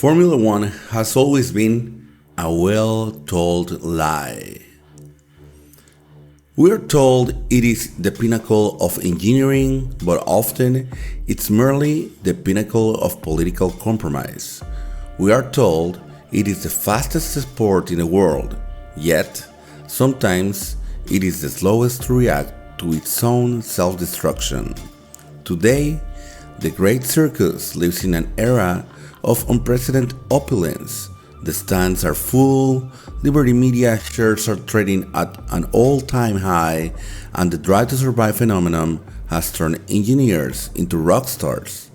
Formula One has always been a well-told lie. We are told it is the pinnacle of engineering, but often it's merely the pinnacle of political compromise. We are told it is the fastest sport in the world, yet sometimes it is the slowest to react to its own self-destruction. Today, the great circus lives in an era of unprecedented opulence. The stands are full, Liberty Media shares are trading at an all-time high, and the Drive to Survive phenomenon has turned engineers into rock stars.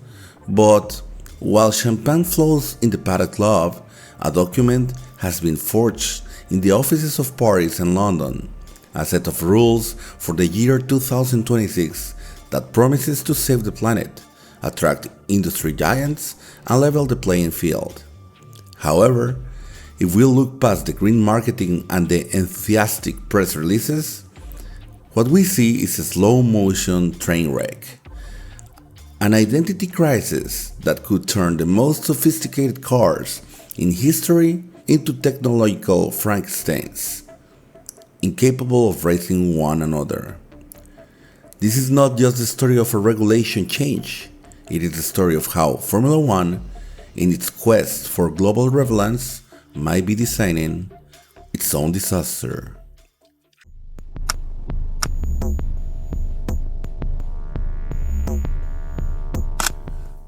But while champagne flows in the Paddock Club, a document has been forged in the offices of Paris and London, a set of rules for the year 2026 that promises to save the planet, attract industry giants, and level the playing field. However, if we look past the green marketing and the enthusiastic press releases, what we see is a slow-motion train wreck. An identity crisis that could turn the most sophisticated cars in history into technological Frankensteins, incapable of racing one another. This is not just the story of a regulation change, it is the story of how Formula One, in its quest for global relevance, might be designing its own disaster.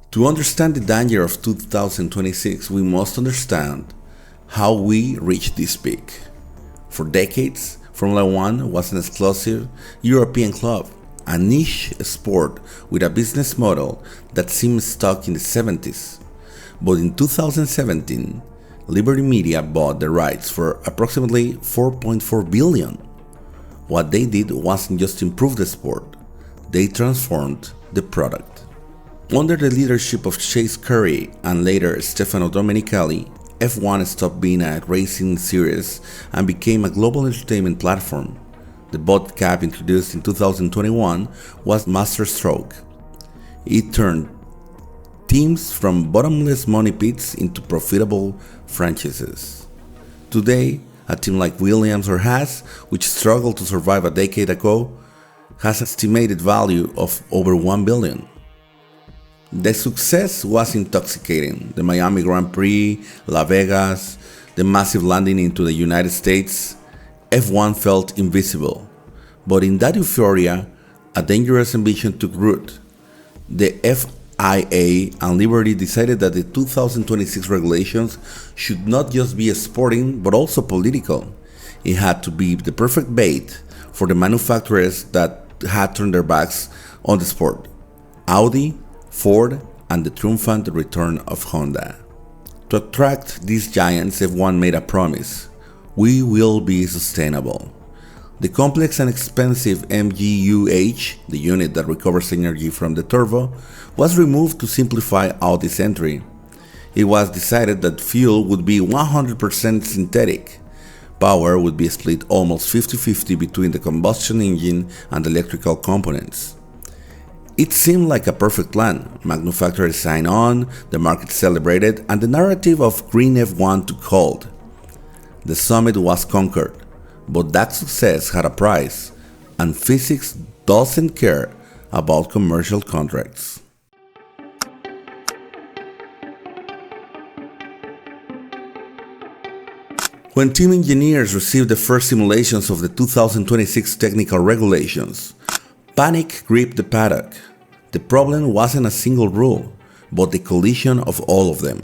To understand the danger of 2026, we must understand how we reached this peak. For decades, Formula One was an exclusive European club, a niche sport with a business model that seemed stuck in the 70s. But in 2017, Liberty Media bought the rights for approximately $4.4 billion. What they did wasn't just improve the sport, they transformed the product. Under the leadership of Chase Carey and later Stefano Domenicali, F1 stopped being a racing series and became a global entertainment platform. The boat cap introduced in 2021 was masterstroke. It turned teams from bottomless money pits into profitable franchises. Today, a team like Williams or Haas, which struggled to survive a decade ago, has an estimated value of over $1 billion. The success was intoxicating. The Miami Grand Prix, Las Vegas, the massive landing into the United States, F1 felt invisible. But in that euphoria, a dangerous ambition took root. The FIA and Liberty decided that the 2026 regulations should not just be sporting but also political. It had to be the perfect bait for the manufacturers that had turned their backs on the sport: Audi, Ford, and the triumphant return of Honda. To attract these giants, F1 made a promise: we will be sustainable. The complex and expensive MGU-H, the unit that recovers energy from the turbo, was removed to simplify Audi's entry. It was decided that fuel would be 100% synthetic. Power would be split almost 50-50 between the combustion engine and electrical components. It seemed like a perfect plan. Manufacturers signed on, the market celebrated, and the narrative of Green F1 took hold. The summit was conquered, but that success had a price, and physics doesn't care about commercial contracts. When team engineers received the first simulations of the 2026 technical regulations, panic gripped the paddock. The problem wasn't a single rule, but the collision of all of them.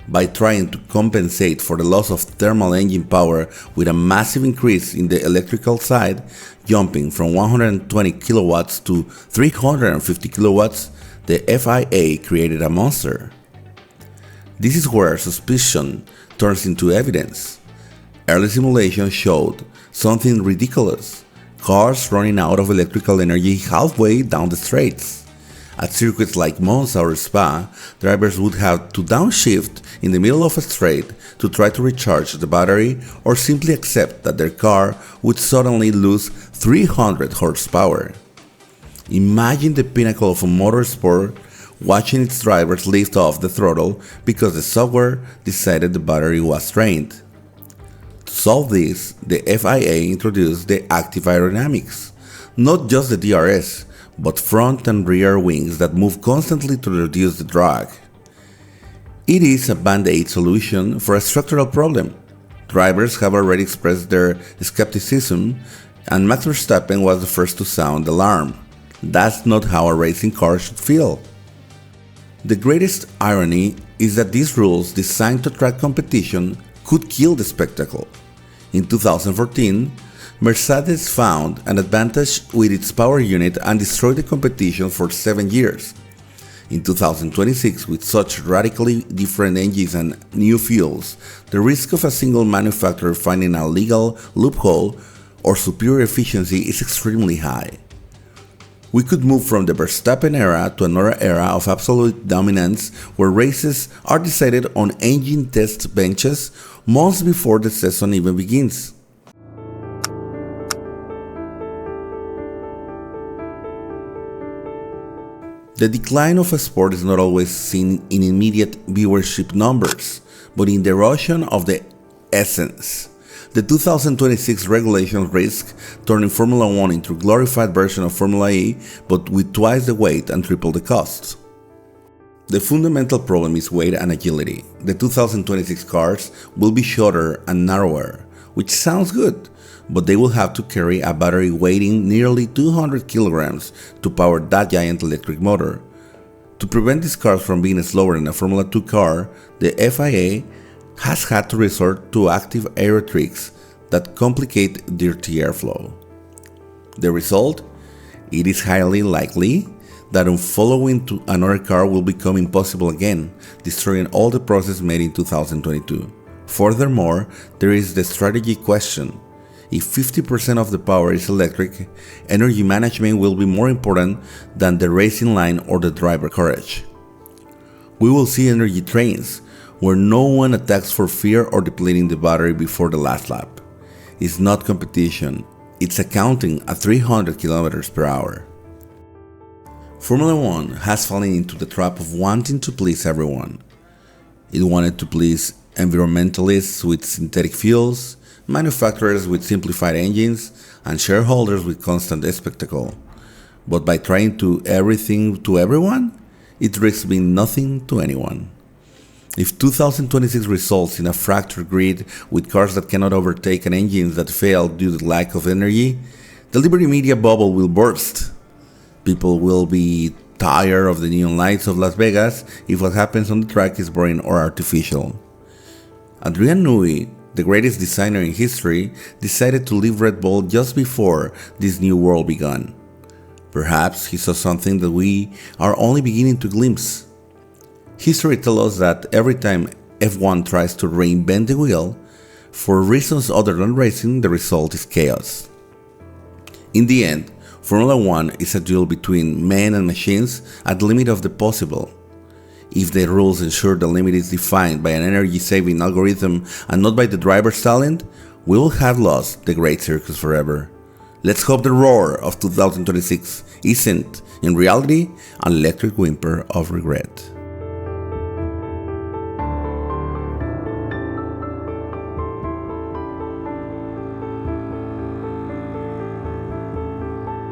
By trying to compensate for the loss of thermal engine power with a massive increase in the electrical side, jumping from 120 kilowatts to 350 kilowatts, the FIA created a monster. This is where suspicion turns into evidence. Early simulations showed something ridiculous: cars running out of electrical energy halfway down the straights. At circuits like Monza or Spa, drivers would have to downshift in the middle of a straight to try to recharge the battery, or simply accept that their car would suddenly lose 300 horsepower. Imagine the pinnacle of a motorsport watching its drivers lift off the throttle because the software decided the battery was drained. To solve this, the FIA introduced the active aerodynamics, not just the DRS, but front and rear wings that move constantly to reduce the drag. It is a band-aid solution for a structural problem. Drivers have already expressed their skepticism, and Max Verstappen was the first to sound the alarm. That's not how a racing car should feel. The greatest irony is that these rules designed to attract competition could kill the spectacle. In 2014, Mercedes found an advantage with its power unit and destroyed the competition for 7 years. In 2026, with such radically different engines and new fuels, the risk of a single manufacturer finding a legal loophole or superior efficiency is extremely high. We could move from the Verstappen era to another era of absolute dominance where races are decided on engine test benches months before the season even begins. The decline of a sport is not always seen in immediate viewership numbers, but in the erosion of the essence. The 2026 regulations risk turning Formula 1 into a glorified version of Formula E, but with twice the weight and triple the costs. The fundamental problem is weight and agility. The 2026 cars will be shorter and narrower, which sounds good, but they will have to carry a battery weighing nearly 200 kilograms to power that giant electric motor. To prevent these cars from being slower than a Formula 2 car, the FIA has had to resort to active aero tricks that complicate dirty airflow. The result? It is highly likely that following to another car will become impossible again, destroying all the progress made in 2022. Furthermore, there is the strategy question. If 50% of the power is electric, energy management will be more important than the racing line or the driver courage. We will see energy trains, where no one attacks for fear or depleting the battery before the last lap. It's not competition, it's accounting at 300 km per hour. Formula 1 has fallen into the trap of wanting to please everyone. It wanted to please environmentalists with synthetic fuels, manufacturers with simplified engines, and shareholders with constant spectacle. But by trying to everything to everyone, it risks being nothing to anyone. If 2026 results in a fractured grid with cars that cannot overtake and engines that fail due to lack of energy, the Liberty Media bubble will burst. People will be tired of the neon lights of Las Vegas if what happens on the track is boring or artificial. Adrian Newey, the greatest designer in history, decided to leave Red Bull just before this new world began. Perhaps he saw something that we are only beginning to glimpse. History tells us that every time F1 tries to reinvent the wheel, for reasons other than racing, the result is chaos. In the end, Formula 1 is a duel between men and machines at the limit of the possible. If the rules ensure the limit is defined by an energy-saving algorithm and not by the driver's talent, we will have lost the great circus forever. Let's hope the roar of 2026 isn't, in reality, an electric whimper of regret.